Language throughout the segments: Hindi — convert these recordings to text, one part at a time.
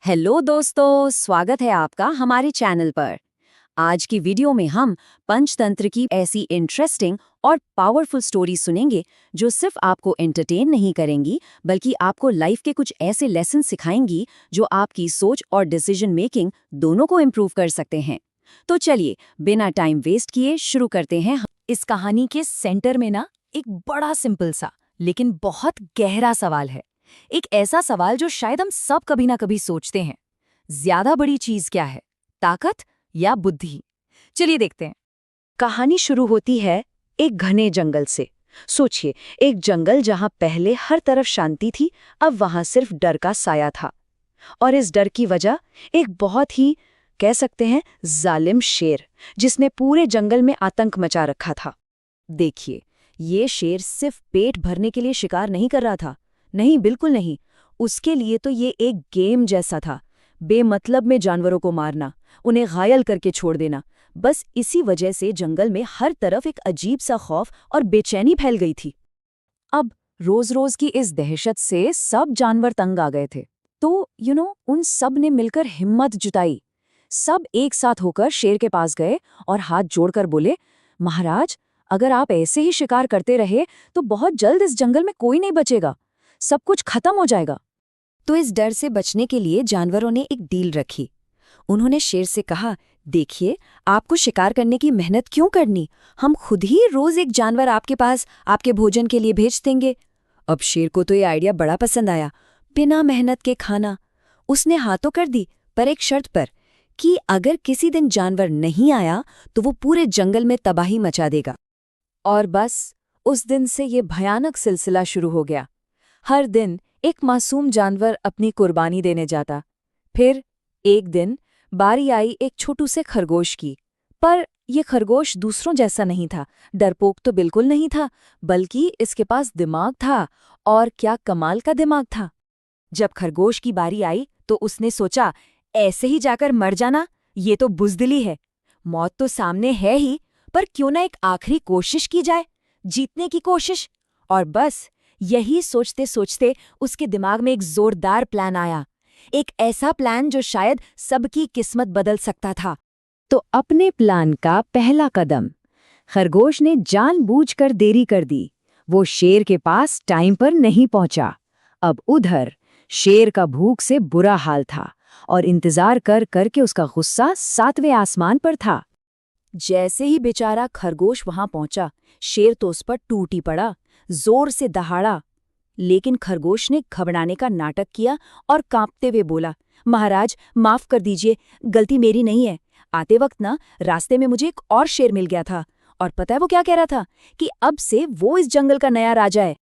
हेलो दोस्तों, स्वागत है आपका हमारे चैनल पर। आज की वीडियो में हम पंचतंत्र की ऐसी इंटरेस्टिंग और पावरफुल स्टोरी सुनेंगे जो सिर्फ आपको एंटरटेन नहीं करेंगी बल्कि आपको लाइफ के कुछ ऐसे लेसन सिखाएंगी जो आपकी सोच और डिसीजन मेकिंग दोनों को इम्प्रूव कर सकते हैं। तो चलिए बिना टाइम वेस्ट किए शुरू करते हैं। इस कहानी के सेंटर में ना एक बड़ा सिंपल सा लेकिन बहुत गहरा सवाल है। एक ऐसा सवाल जो शायद हम सब कभी ना कभी सोचते हैं। ज्यादा बड़ी चीज क्या है, ताकत या बुद्धि? चलिए देखते हैं। कहानी शुरू होती है एक घने जंगल से। सोचिए, एक जंगल जहां पहले हर तरफ शांति थी, अब वहां सिर्फ डर का साया था। और इस डर की वजह एक बहुत ही कह सकते हैं जालिम शेर, जिसने पूरे जंगल में आतंक मचा रखा था। देखिए, ये शेर सिर्फ पेट भरने के लिए शिकार नहीं कर रहा था। नहीं, बिल्कुल नहीं। उसके लिए तो ये एक गेम जैसा था। बेमतलब में जानवरों को मारना, उन्हें घायल करके छोड़ देना। बस इसी वजह से जंगल में हर तरफ एक अजीब सा खौफ और बेचैनी फैल गई थी। अब रोज रोज की इस दहशत से सब जानवर तंग आ गए थे। तो उन सब ने मिलकर हिम्मत जुटाई। सब एक साथ होकर शेर के पास गए और हाथ जोड़कर बोले, महाराज, अगर आप ऐसे ही शिकार करते रहे तो बहुत जल्द इस जंगल में कोई नहीं बचेगा, सब कुछ खत्म हो जाएगा। तो इस डर से बचने के लिए जानवरों ने एक डील रखी। उन्होंने शेर से कहा, देखिए, आपको शिकार करने की मेहनत क्यों करनी, हम खुद ही रोज एक जानवर आपके पास आपके भोजन के लिए भेज देंगे। अब शेर को तो ये आइडिया बड़ा पसंद आया। बिना मेहनत के खाना। उसने हाँ तो कर दी, पर एक शर्त पर कि अगर किसी दिन जानवर नहीं आया तो वो पूरे जंगल में तबाही मचा देगा। और बस उस दिन से ये भयानक सिलसिला शुरू हो गया। हर दिन एक मासूम जानवर अपनी कुर्बानी देने जाता। फिर एक दिन बारी आई एक छोटू से खरगोश की। पर यह खरगोश दूसरों जैसा नहीं था। डरपोक तो बिल्कुल नहीं था, बल्कि इसके पास दिमाग था। और क्या कमाल का दिमाग था। जब खरगोश की बारी आई तो उसने सोचा, ऐसे ही जाकर मर जाना, ये तो बुज़दिली है। मौत तो सामने है ही, पर क्यों ना एक आखिरी कोशिश की जाए, जीतने की कोशिश। और बस यही सोचते सोचते उसके दिमाग में एक जोरदार प्लान आया। एक ऐसा प्लान जो शायद सबकी किस्मत बदल सकता था। तो अपने प्लान का पहला कदम खरगोश ने जानबूझकर देरी कर दी। वो शेर के पास टाइम पर नहीं पहुंचा। अब उधर शेर का भूख से बुरा हाल था और इंतजार कर करके उसका गुस्सा 7वें आसमान पर था। जैसे ही बेचारा खरगोश वहां पहुंचा, शेर तो उस पर टूट ही पड़ा, जोर से दहाड़ा। लेकिन खरगोश ने घबराने का नाटक किया और कांपते हुए बोला, महाराज, माफ कर दीजिए, गलती मेरी नहीं है। आते वक्त ना रास्ते में मुझे एक और शेर मिल गया था, और पता है वो क्या कह रहा था, कि अब से वो इस जंगल का नया राजा है।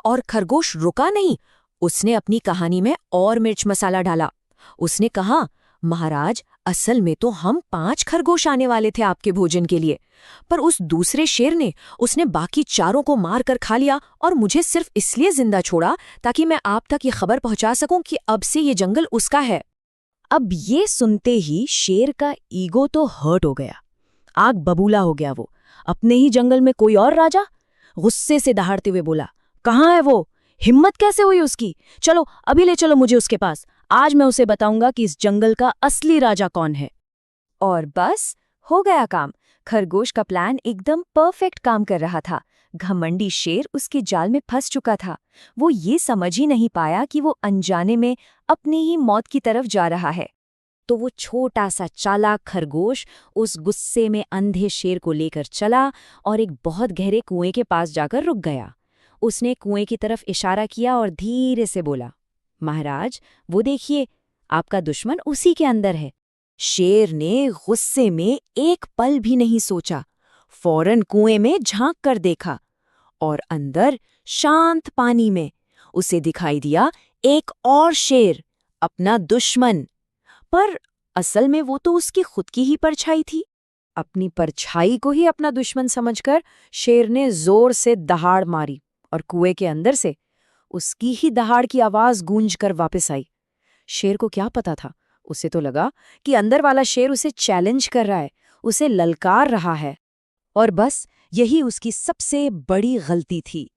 और खरगोश रुका नहीं, उसने अपनी कहानी में और मिर्च मसाला डाला। उसने कहा, महाराज, असल में तो हम 5 खरगोश आने वाले थे आपके भोजन के लिए, पर उस दूसरे शेर ने उसने बाकी चारों को मार कर खा लिया और मुझे सिर्फ इसलिए जिंदा छोड़ा ताकि मैं आप तक ये खबर पहुंचा सकूं कि अब से ये जंगल उसका है। अब ये सुनते ही शेर का ईगो तो हर्ट हो गया। आग बबूला हो गया वो। अपने ही जंगल में कोई और राजा? गुस्से से दहाड़ते हुए बोला, कहाँ है वो? हिम्मत कैसे हुई उसकी? चलो अभी ले चलो मुझे उसके पास। आज मैं उसे बताऊंगा कि इस जंगल का असली राजा कौन है। और बस हो गया काम। खरगोश का प्लान एकदम परफेक्ट काम कर रहा था। घमंडी शेर उसके जाल में फंस चुका था। वो ये समझ ही नहीं पाया कि वो अनजाने में अपनी ही मौत की तरफ जा रहा है। तो वो छोटा सा चालाक खरगोश उस गुस्से में अंधे शेर को लेकर चला और एक बहुत गहरे कुएं के पास जाकर रुक गया। उसने कुएं की तरफ इशारा किया और धीरे से बोला, महाराज, वो देखिए, आपका दुश्मन उसी के अंदर है। शेर ने गुस्से में एक पल भी नहीं सोचा, फौरन कुएं में झांक कर देखा और अंदर शांत पानी में उसे दिखाई दिया एक और शेर, अपना दुश्मन। पर असल में वो तो उसकी खुद की ही परछाई थी। अपनी परछाई को ही अपना दुश्मन समझकर शेर ने जोर से दहाड़ मारी और कुएं के अंदर से उसकी ही दहाड़ की आवाज गूंज कर वापस आई। शेर को क्या पता था, उसे तो लगा कि अंदर वाला शेर उसे चैलेंज कर रहा है, उसे ललकार रहा है। और बस यही उसकी सबसे बड़ी गलती थी।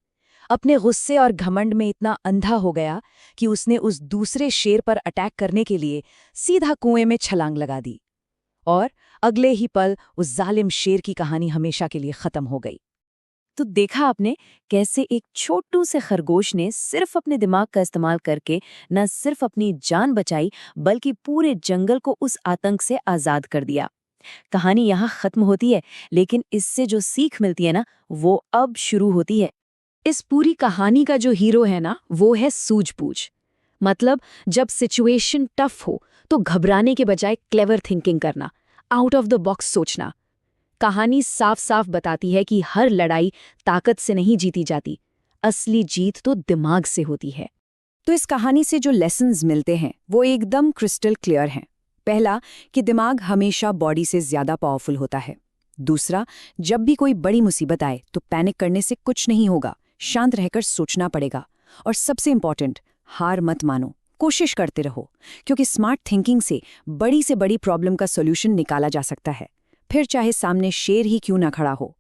अपने गुस्से और घमंड में इतना अंधा हो गया कि उसने उस दूसरे शेर पर अटैक करने के लिए सीधा कुएं में छलांग लगा दी। और अगले ही पल उस जालिम शेर की कहानी हमेशा के लिए खत्म हो गई। तो देखा आपने कैसे एक छोटू से खरगोश ने सिर्फ अपने दिमाग का इस्तेमाल करके न सिर्फ अपनी जान बचाई बल्कि पूरे जंगल को उस आतंक से आजाद कर दिया। कहानी यहाँ खत्म होती है, लेकिन इससे जो सीख मिलती है ना, वो अब शुरू होती है। इस पूरी कहानी का जो हीरो है ना, वो है सूझबूझ। मतलब जब सिचुएशन टफ हो तो घबराने के बजाय क्लेवर थिंकिंग करना, आउट ऑफ द बॉक्स सोचना। कहानी साफ साफ बताती है कि हर लड़ाई ताकत से नहीं जीती जाती, असली जीत तो दिमाग से होती है। तो इस कहानी से जो लेसन्स मिलते हैं वो एकदम क्रिस्टल क्लियर हैं। पहला, कि दिमाग हमेशा बॉडी से ज्यादा पावरफुल होता है। दूसरा, जब भी कोई बड़ी मुसीबत आए तो पैनिक करने से कुछ नहीं होगा, शांत रहकर सोचना पड़ेगा। और सबसे इम्पॉर्टेंट, हार मत मानो, कोशिश करते रहो, क्योंकि स्मार्ट थिंकिंग से बड़ी प्रॉब्लम का सॉल्यूशन निकाला जा सकता है, फिर चाहे सामने शेर ही क्यों ना खड़ा हो।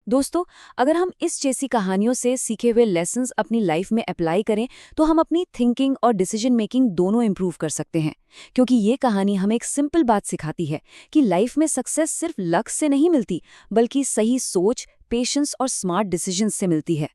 दोस्तों, अगर हम इस जैसी कहानियों से सीखे हुए लेसन्स अपनी लाइफ में अप्लाई करें तो हम अपनी थिंकिंग और डिसीजन मेकिंग दोनों इंप्रूव कर सकते हैं। क्योंकि ये कहानी हमें एक सिंपल बात सिखाती है कि लाइफ में सक्सेस सिर्फ लक से नहीं मिलती, बल्कि सही सोच, पेशेंस और स्मार्ट डिसीजंस से मिलती है।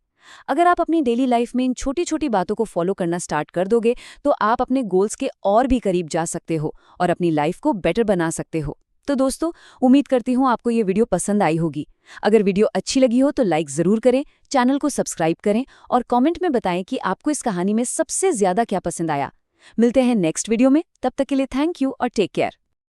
अगर आप अपनी डेली लाइफ में इन छोटी छोटी बातों को फॉलो करना स्टार्ट कर दोगे तो आप अपने गोल्स के और भी करीब जा सकते हो और अपनी लाइफ को बेटर बना सकते हो। तो दोस्तों, उम्मीद करती हूँ आपको ये वीडियो पसंद आई होगी। अगर वीडियो अच्छी लगी हो तो लाइक ज़रूर करें, चैनल को सब्सक्राइब करें और कमेंट में बताएं कि आपको इस कहानी में सबसे ज़्यादा क्या पसंद आया। मिलते हैं नेक्स्ट वीडियो में, तब तक के लिए थैंक यू और टेक केयर।